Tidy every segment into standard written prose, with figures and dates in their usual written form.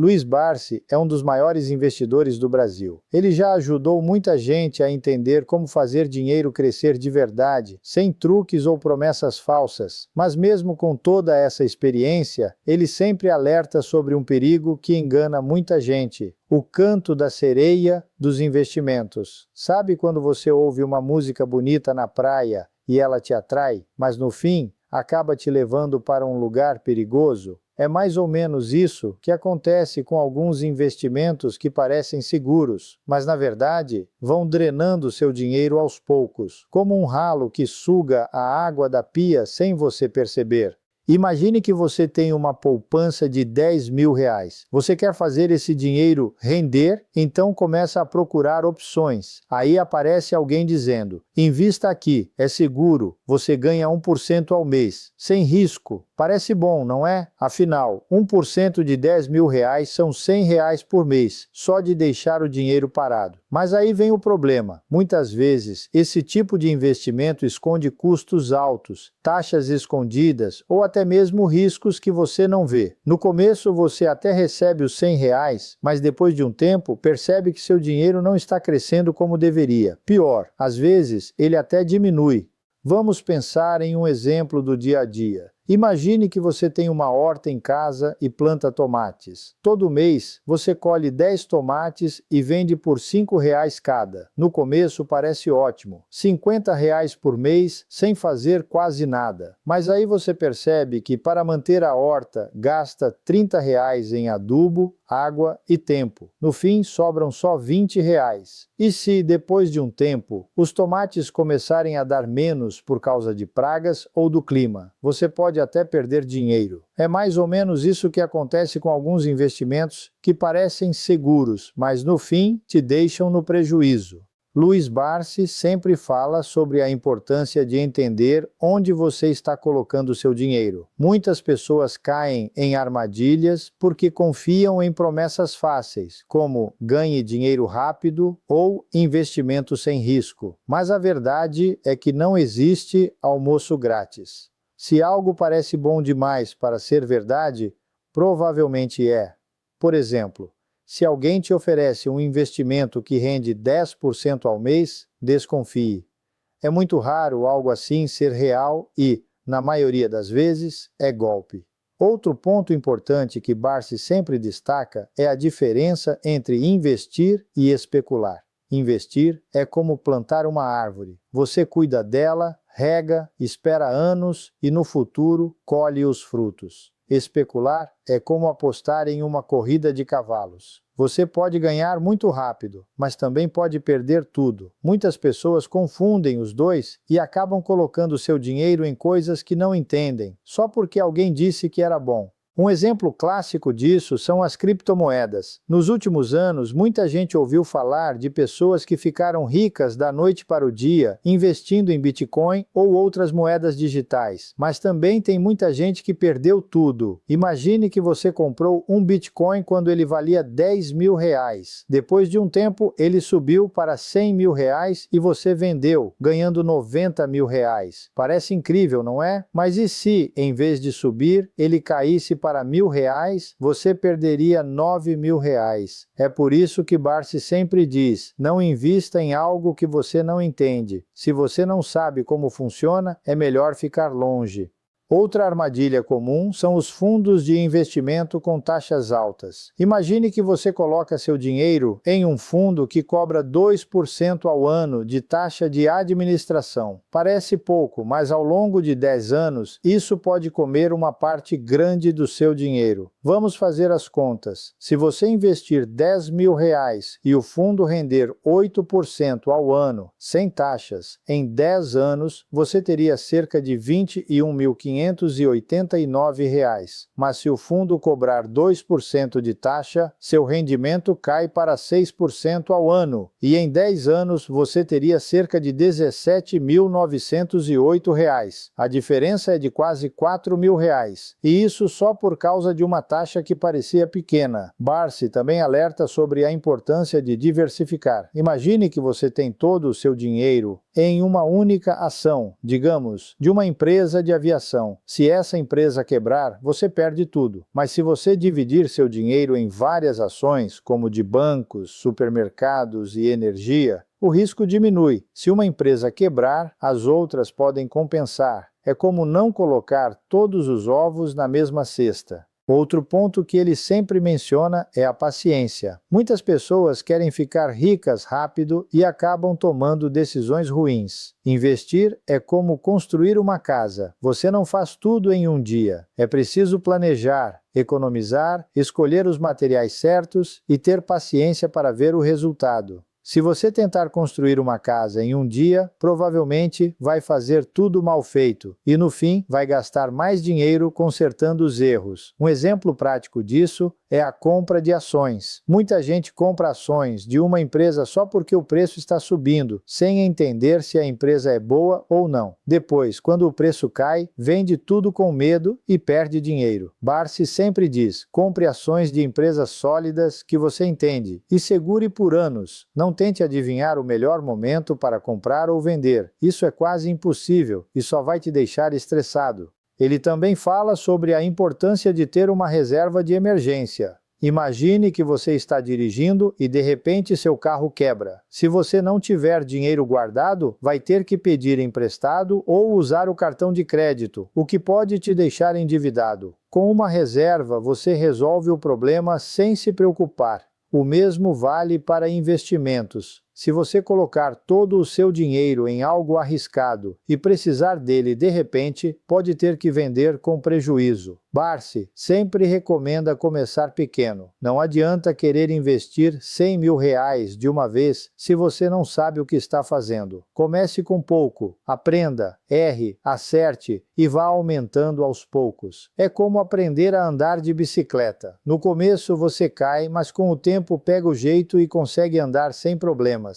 Luiz Barsi é um dos maiores investidores do Brasil. Ele já ajudou muita gente a entender como fazer dinheiro crescer de verdade, sem truques ou promessas falsas. Mas mesmo com toda essa experiência, ele sempre alerta sobre um perigo que engana muita gente: o canto da sereia dos investimentos. Sabe quando você ouve uma música bonita na praia e ela te atrai, mas no fim acaba te levando para um lugar perigoso? É mais ou menos isso que acontece com alguns investimentos que parecem seguros, mas na verdade vão drenando seu dinheiro aos poucos, como um ralo que suga a água da pia sem você perceber. Imagine que você tem uma poupança de R$ 10.000. Você quer fazer esse dinheiro render? Então começa a procurar opções. Aí aparece alguém dizendo: invista aqui, é seguro, você ganha 1% ao mês, sem risco. Parece bom, não é? Afinal, 1% de R$ 10.000 são R$ 100 por mês, só de deixar o dinheiro parado. Mas aí vem o problema. Muitas vezes, esse tipo de investimento esconde custos altos, taxas escondidas ou até mesmo riscos que você não vê. No começo você até recebe os R$ 100, mas depois de um tempo percebe que seu dinheiro não está crescendo como deveria. Pior, às vezes ele até diminui. Vamos pensar em um exemplo do dia a dia. Imagine que você tem uma horta em casa e planta tomates. Todo mês você colhe 10 tomates e vende por R$ 5 cada. No começo parece ótimo, R$ 50 por mês sem fazer quase nada. Mas aí você percebe que para manter a horta gasta R$ 30 em adubo, água e tempo. No fim sobram só R$ 20. E se depois de um tempo os tomates começarem a dar menos por causa de pragas ou do clima? Você pode até perder dinheiro. É mais ou menos isso que acontece com alguns investimentos que parecem seguros, mas no fim te deixam no prejuízo. Luiz Barsi sempre fala sobre a importância de entender onde você está colocando seu dinheiro. Muitas pessoas caem em armadilhas porque confiam em promessas fáceis, como ganhe dinheiro rápido ou investimento sem risco. Mas a verdade é que não existe almoço grátis. Se algo parece bom demais para ser verdade, provavelmente é. Por exemplo, se alguém te oferece um investimento que rende 10% ao mês, desconfie. É muito raro algo assim ser real e, na maioria das vezes, é golpe. Outro ponto importante que Barsi sempre destaca é a diferença entre investir e especular. Investir é como plantar uma árvore. Você cuida dela, rega, espera anos e no futuro colhe os frutos. Especular é como apostar em uma corrida de cavalos. Você pode ganhar muito rápido, mas também pode perder tudo. Muitas pessoas confundem os dois e acabam colocando seu dinheiro em coisas que não entendem, só porque alguém disse que era bom. Um exemplo clássico disso são as criptomoedas. Nos últimos anos, muita gente ouviu falar de pessoas que ficaram ricas da noite para o dia, investindo em Bitcoin ou outras moedas digitais. Mas também tem muita gente que perdeu tudo. Imagine que você comprou um Bitcoin quando ele valia R$ 10.000. Depois de um tempo, ele subiu para R$ 100.000 e você vendeu, ganhando R$ 90.000. Parece incrível, não é? Mas e se, em vez de subir, ele caísse para R$ 1.000, você perderia R$ 9.000. É por isso que Barsi sempre diz: não invista em algo que você não entende. Se você não sabe como funciona, é melhor ficar longe. Outra armadilha comum são os fundos de investimento com taxas altas. Imagine que você coloca seu dinheiro em um fundo que cobra 2% ao ano de taxa de administração. Parece pouco, mas ao longo de 10 anos, isso pode comer uma parte grande do seu dinheiro. Vamos fazer as contas. Se você investir R$ 10.000 e o fundo render 8% ao ano, sem taxas, em 10 anos, você teria cerca de R$ 21.589. Mas se o fundo cobrar 2% de taxa, seu rendimento cai para 6% ao ano, e em 10 anos você teria cerca de R$ 17.908. A diferença é de quase R$ 4.000, e isso só por causa de uma taxa que parecia pequena. Barsi também alerta sobre a importância de diversificar. Imagine que você tem todo o seu dinheiro em uma única ação, digamos, de uma empresa de aviação. Se essa empresa quebrar, você perde tudo. Mas se você dividir seu dinheiro em várias ações, como de bancos, supermercados e energia, o risco diminui. Se uma empresa quebrar, as outras podem compensar. É como não colocar todos os ovos na mesma cesta. Outro ponto que ele sempre menciona é a paciência. Muitas pessoas querem ficar ricas rápido e acabam tomando decisões ruins. Investir é como construir uma casa. Você não faz tudo em um dia. É preciso planejar, economizar, escolher os materiais certos e ter paciência para ver o resultado. Se você tentar construir uma casa em um dia, provavelmente vai fazer tudo mal feito e, no fim, vai gastar mais dinheiro consertando os erros. Um exemplo prático disso é a compra de ações. Muita gente compra ações de uma empresa só porque o preço está subindo, sem entender se a empresa é boa ou não. Depois, quando o preço cai, vende tudo com medo e perde dinheiro. Barsi sempre diz: compre ações de empresas sólidas que você entende e segure por anos. Não tente adivinhar o melhor momento para comprar ou vender. Isso é quase impossível e só vai te deixar estressado. Ele também fala sobre a importância de ter uma reserva de emergência. Imagine que você está dirigindo e de repente seu carro quebra. Se você não tiver dinheiro guardado, vai ter que pedir emprestado ou usar o cartão de crédito, o que pode te deixar endividado. Com uma reserva, você resolve o problema sem se preocupar. O mesmo vale para investimentos. Se você colocar todo o seu dinheiro em algo arriscado e precisar dele de repente, pode ter que vender com prejuízo. Barsi sempre recomenda começar pequeno. Não adianta querer investir R$100.000 de uma vez se você não sabe o que está fazendo. Comece com pouco, aprenda, erre, acerte e vá aumentando aos poucos. É como aprender a andar de bicicleta. No começo você cai, mas com o tempo pega o jeito e consegue andar sem problemas.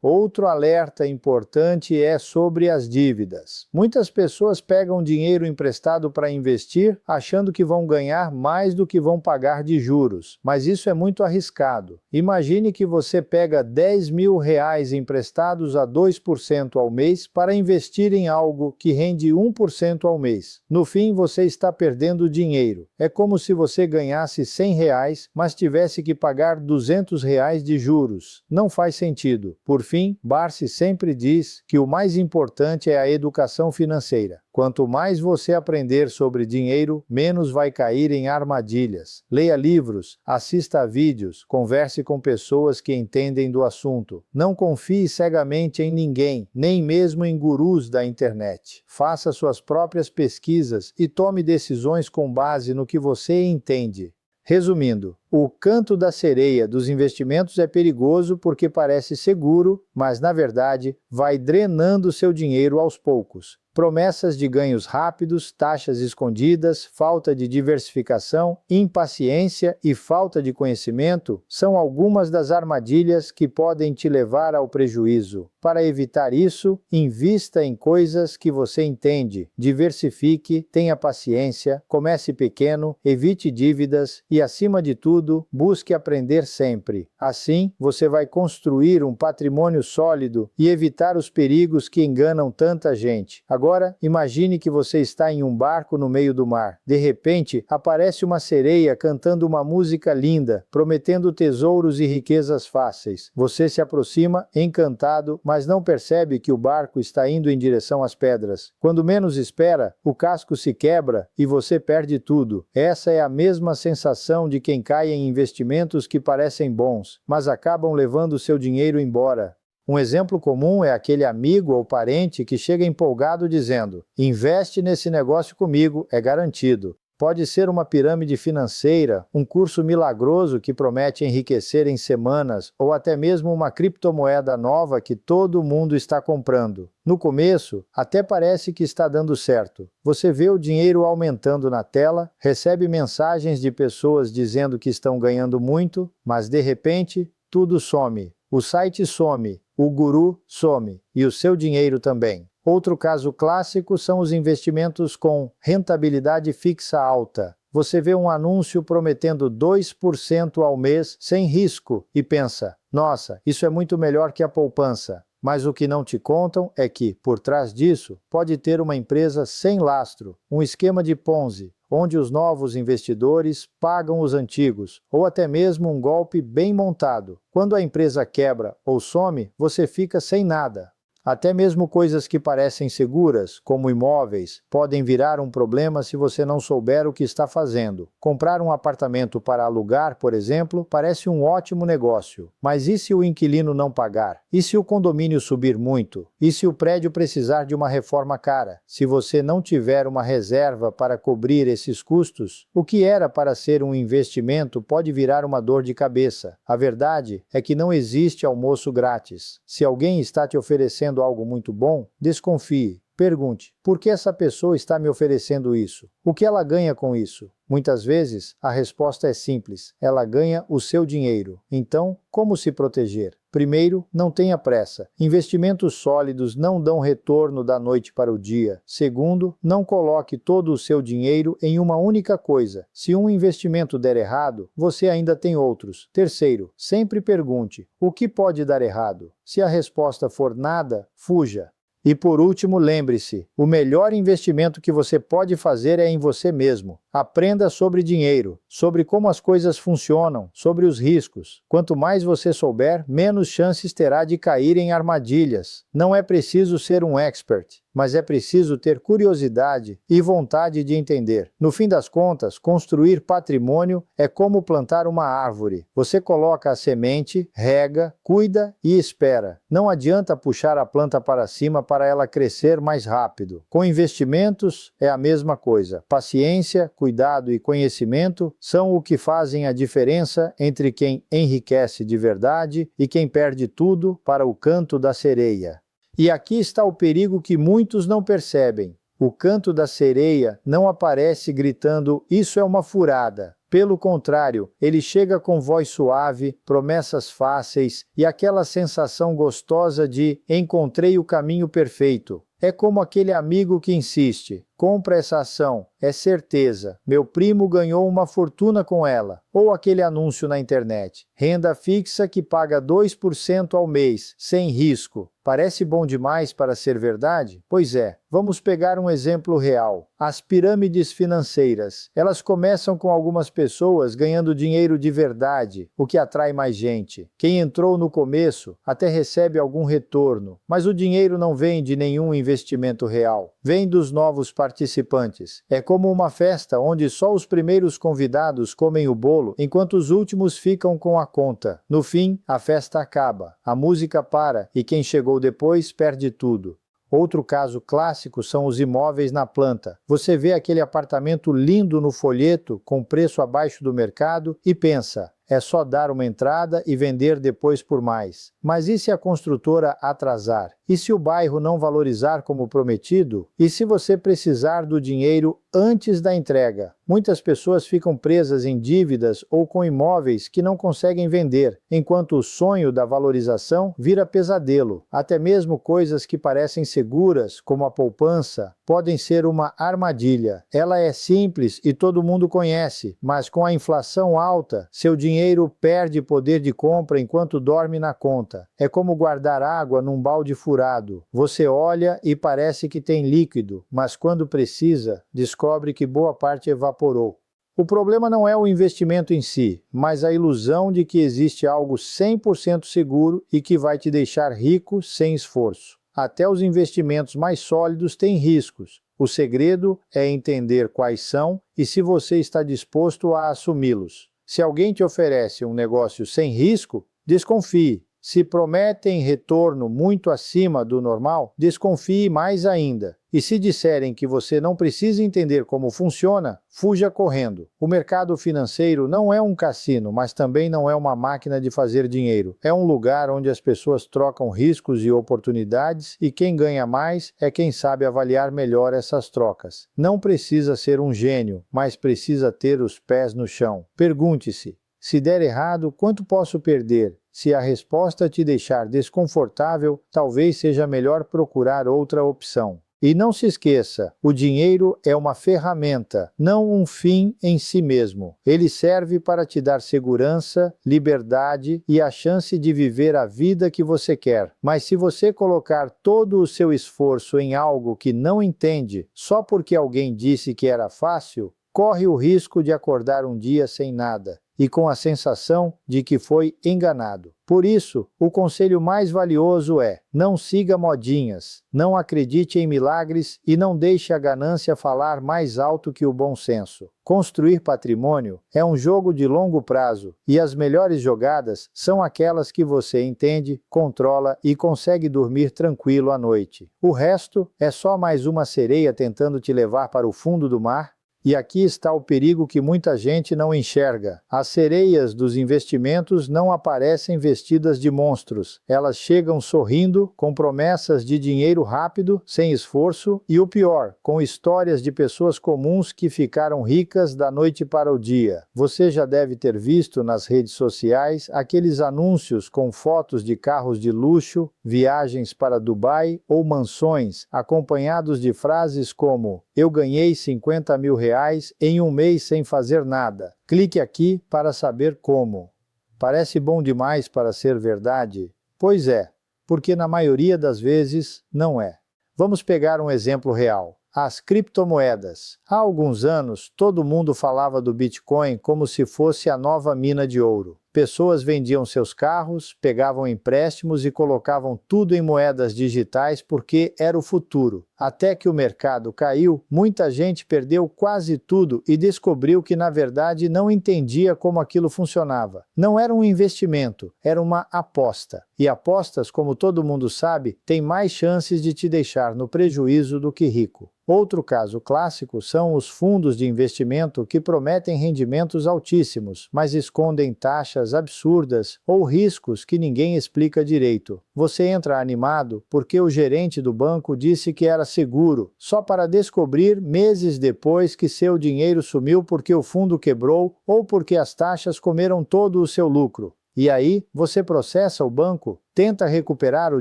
Outro alerta importante é sobre as dívidas. Muitas pessoas pegam dinheiro emprestado para investir, achando que vão ganhar mais do que vão pagar de juros, mas isso é muito arriscado. Imagine que você pega R$10.000 emprestados a 2% ao mês para investir em algo que rende 1% ao mês. No fim, você está perdendo dinheiro. É como se você ganhasse R$100, mas tivesse que pagar R$200 de juros. Não faz sentido. Por fim, Barsi sempre diz que o mais importante é a educação financeira. Quanto mais você aprender sobre dinheiro, menos vai cair em armadilhas. Leia livros, assista a vídeos, converse com pessoas que entendem do assunto. Não confie cegamente em ninguém, nem mesmo em gurus da internet. Faça suas próprias pesquisas e tome decisões com base no que você entende. Resumindo, o canto da sereia dos investimentos é perigoso porque parece seguro, mas na verdade vai drenando seu dinheiro aos poucos. Promessas de ganhos rápidos, taxas escondidas, falta de diversificação, impaciência e falta de conhecimento são algumas das armadilhas que podem te levar ao prejuízo. Para evitar isso, invista em coisas que você entende, diversifique, tenha paciência, comece pequeno, evite dívidas e, acima de tudo, busque aprender sempre. Assim, você vai construir um patrimônio sólido e evitar os perigos que enganam tanta gente. Agora, imagine que você está em um barco no meio do mar. De repente, aparece uma sereia cantando uma música linda, prometendo tesouros e riquezas fáceis. Você se aproxima, encantado, mas não percebe que o barco está indo em direção às pedras. Quando menos espera, o casco se quebra e você perde tudo. Essa é a mesma sensação de quem cai em investimentos que parecem bons, mas acabam levando seu dinheiro embora. Um exemplo comum é aquele amigo ou parente que chega empolgado dizendo: investe nesse negócio comigo, é garantido. Pode ser uma pirâmide financeira, um curso milagroso que promete enriquecer em semanas, ou até mesmo uma criptomoeda nova que todo mundo está comprando. No começo, até parece que está dando certo. Você vê o dinheiro aumentando na tela, recebe mensagens de pessoas dizendo que estão ganhando muito, mas de repente, tudo some. O site some, o guru some, e o seu dinheiro também. Outro caso clássico são os investimentos com rentabilidade fixa alta. Você vê um anúncio prometendo 2% ao mês sem risco e pensa: nossa, isso é muito melhor que a poupança. Mas o que não te contam é que, por trás disso, pode ter uma empresa sem lastro, um esquema de Ponzi, onde os novos investidores pagam os antigos, ou até mesmo um golpe bem montado. Quando a empresa quebra ou some, você fica sem nada. Até mesmo coisas que parecem seguras, como imóveis, podem virar um problema se você não souber o que está fazendo. Comprar um apartamento para alugar, por exemplo, parece um ótimo negócio. Mas e se o inquilino não pagar? E se o condomínio subir muito? E se o prédio precisar de uma reforma cara? Se você não tiver uma reserva para cobrir esses custos, o que era para ser um investimento pode virar uma dor de cabeça. A verdade é que não existe almoço grátis. Se alguém está te oferecendo algo muito bom, desconfie. Pergunte, por que essa pessoa está me oferecendo isso? O que ela ganha com isso? Muitas vezes, a resposta é simples. Ela ganha o seu dinheiro. Então, como se proteger? Primeiro, não tenha pressa. Investimentos sólidos não dão retorno da noite para o dia. Segundo, não coloque todo o seu dinheiro em uma única coisa. Se um investimento der errado, você ainda tem outros. Terceiro, sempre pergunte, o que pode dar errado? Se a resposta for nada, fuja. E por último, lembre-se, o melhor investimento que você pode fazer é em você mesmo. Aprenda sobre dinheiro, sobre como as coisas funcionam, sobre os riscos. Quanto mais você souber, menos chances terá de cair em armadilhas. Não é preciso ser um expert, mas é preciso ter curiosidade e vontade de entender. No fim das contas, construir patrimônio é como plantar uma árvore. Você coloca a semente, rega, cuida e espera. Não adianta puxar a planta para cima para ela crescer mais rápido. Com investimentos, é a mesma coisa. Paciência, cuidado e conhecimento são o que fazem a diferença entre quem enriquece de verdade e quem perde tudo para o canto da sereia. E aqui está o perigo que muitos não percebem. O canto da sereia não aparece gritando, isso é uma furada. Pelo contrário, ele chega com voz suave, promessas fáceis e aquela sensação gostosa de encontrei o caminho perfeito. É como aquele amigo que insiste, compra essa ação, é certeza, meu primo ganhou uma fortuna com ela. Ou aquele anúncio na internet, renda fixa que paga 2% ao mês, sem risco. Parece bom demais para ser verdade? Pois é, vamos pegar um exemplo real. As pirâmides financeiras, elas começam com algumas pessoas ganhando dinheiro de verdade, o que atrai mais gente. Quem entrou no começo até recebe algum retorno, mas o dinheiro não vem de nenhum investimento real. Vem dos novos participantes. É como uma festa onde só os primeiros convidados comem o bolo, enquanto os últimos ficam com a conta. No fim, a festa acaba, a música para e quem chegou depois perde tudo. Outro caso clássico são os imóveis na planta. Você vê aquele apartamento lindo no folheto, com preço abaixo do mercado, e pensa, é só dar uma entrada e vender depois por mais. Mas e se a construtora atrasar? E se o bairro não valorizar como prometido? E se você precisar do dinheiro antes da entrega? Muitas pessoas ficam presas em dívidas ou com imóveis que não conseguem vender, enquanto o sonho da valorização vira pesadelo. Até mesmo coisas que parecem seguras, como a poupança, podem ser uma armadilha. Ela é simples e todo mundo conhece, mas com a inflação alta, seu dinheiro perde poder de compra enquanto dorme na conta. É como guardar água num balde furado. Você olha e parece que tem líquido, mas quando precisa, descobre que boa parte evaporou. O problema não é o investimento em si, mas a ilusão de que existe algo 100% seguro e que vai te deixar rico sem esforço. Até os investimentos mais sólidos têm riscos. O segredo é entender quais são e se você está disposto a assumi-los. Se alguém te oferece um negócio sem risco, desconfie. Se prometem retorno muito acima do normal, desconfie mais ainda. E se disserem que você não precisa entender como funciona, fuja correndo. O mercado financeiro não é um cassino, mas também não é uma máquina de fazer dinheiro. É um lugar onde as pessoas trocam riscos e oportunidades e quem ganha mais é quem sabe avaliar melhor essas trocas. Não precisa ser um gênio, mas precisa ter os pés no chão. Pergunte-se, se der errado, quanto posso perder? Se a resposta te deixar desconfortável, talvez seja melhor procurar outra opção. E não se esqueça, o dinheiro é uma ferramenta, não um fim em si mesmo. Ele serve para te dar segurança, liberdade e a chance de viver a vida que você quer. Mas se você colocar todo o seu esforço em algo que não entende, só porque alguém disse que era fácil, corre o risco de acordar um dia sem nada e com a sensação de que foi enganado. Por isso, o conselho mais valioso é: não siga modinhas, não acredite em milagres e não deixe a ganância falar mais alto que o bom senso. Construir patrimônio é um jogo de longo prazo e as melhores jogadas são aquelas que você entende, controla e consegue dormir tranquilo à noite. O resto é só mais uma sereia tentando te levar para o fundo do mar. E aqui está o perigo que muita gente não enxerga. As sereias dos investimentos não aparecem vestidas de monstros. Elas chegam sorrindo, com promessas de dinheiro rápido, sem esforço, e o pior, com histórias de pessoas comuns que ficaram ricas da noite para o dia. Você já deve ter visto nas redes sociais aqueles anúncios com fotos de carros de luxo, viagens para Dubai ou mansões, acompanhados de frases como: "Eu ganhei 50 mil reais em um mês sem fazer nada. Clique aqui para saber como." Parece bom demais para ser verdade? Pois é, porque na maioria das vezes não é. Vamos pegar um exemplo real. As criptomoedas. Há alguns anos, todo mundo falava do Bitcoin como se fosse a nova mina de ouro. Pessoas vendiam seus carros, pegavam empréstimos e colocavam tudo em moedas digitais porque era o futuro. Até que o mercado caiu, muita gente perdeu quase tudo e descobriu que na verdade não entendia como aquilo funcionava. Não era um investimento, era uma aposta. E apostas, como todo mundo sabe, têm mais chances de te deixar no prejuízo do que rico. Outro caso clássico são os fundos de investimento que prometem rendimentos altíssimos, mas escondem taxas absurdas ou riscos que ninguém explica direito. Você entra animado porque o gerente do banco disse que era seguro, só para descobrir meses depois que seu dinheiro sumiu porque o fundo quebrou ou porque as taxas comeram todo o seu lucro. E aí, você processa o banco, tenta recuperar o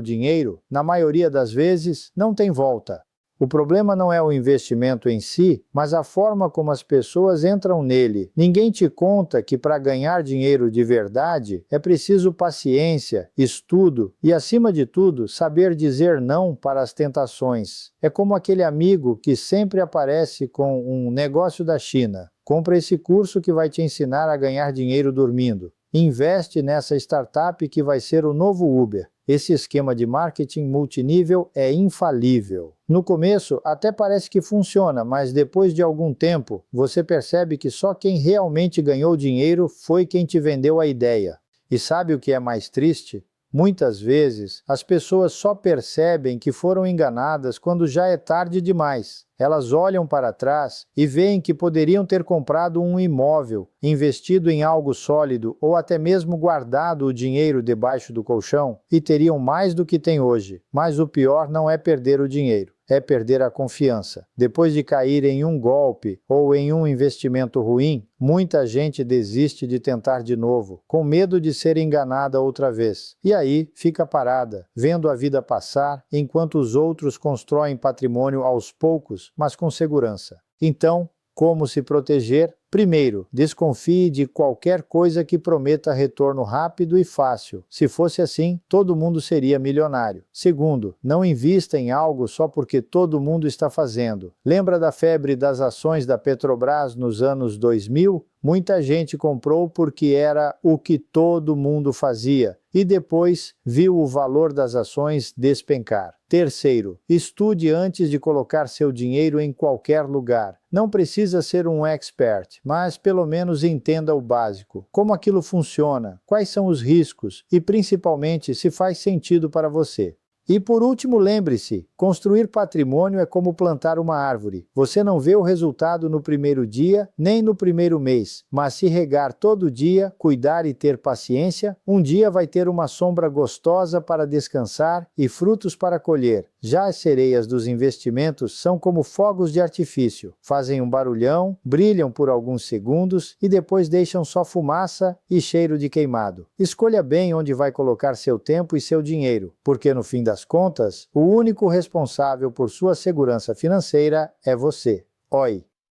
dinheiro, na maioria das vezes, não tem volta. O problema não é o investimento em si, mas a forma como as pessoas entram nele. Ninguém te conta que para ganhar dinheiro de verdade é preciso paciência, estudo e, acima de tudo, saber dizer não para as tentações. É como aquele amigo que sempre aparece com um negócio da China. Compra esse curso que vai te ensinar a ganhar dinheiro dormindo. Investe nessa startup que vai ser o novo Uber. Esse esquema de marketing multinível é infalível. No começo, até parece que funciona, mas depois de algum tempo, você percebe que só quem realmente ganhou dinheiro foi quem te vendeu a ideia. E sabe o que é mais triste? Muitas vezes, as pessoas só percebem que foram enganadas quando já é tarde demais. Elas olham para trás e veem que poderiam ter comprado um imóvel, investido em algo sólido ou até mesmo guardado o dinheiro debaixo do colchão e teriam mais do que tem hoje. Mas o pior não é perder o dinheiro, é perder a confiança. Depois de cair em um golpe ou em um investimento ruim, muita gente desiste de tentar de novo, com medo de ser enganada outra vez. E aí fica parada, vendo a vida passar, enquanto os outros constroem patrimônio aos poucos, mas com segurança. Então, como se proteger? Primeiro, desconfie de qualquer coisa que prometa retorno rápido e fácil. Se fosse assim, todo mundo seria milionário. Segundo, não invista em algo só porque todo mundo está fazendo. Lembra da febre das ações da Petrobras nos anos 2000? Muita gente comprou porque era o que todo mundo fazia e depois viu o valor das ações despencar. Terceiro, estude antes de colocar seu dinheiro em qualquer lugar. Não precisa ser um expert, mas pelo menos entenda o básico. Como aquilo funciona, quais são os riscos e principalmente se faz sentido para você. E por último, lembre-se, construir patrimônio é como plantar uma árvore. Você não vê o resultado no primeiro dia, nem no primeiro mês, mas se regar todo dia, cuidar e ter paciência, um dia vai ter uma sombra gostosa para descansar e frutos para colher. Já as sereias dos investimentos são como fogos de artifício, fazem um barulhão, brilham por alguns segundos e depois deixam só fumaça e cheiro de queimado. Escolha bem onde vai colocar seu tempo e seu dinheiro, porque no fim das contas, o único responsável por sua segurança financeira é você. Oi!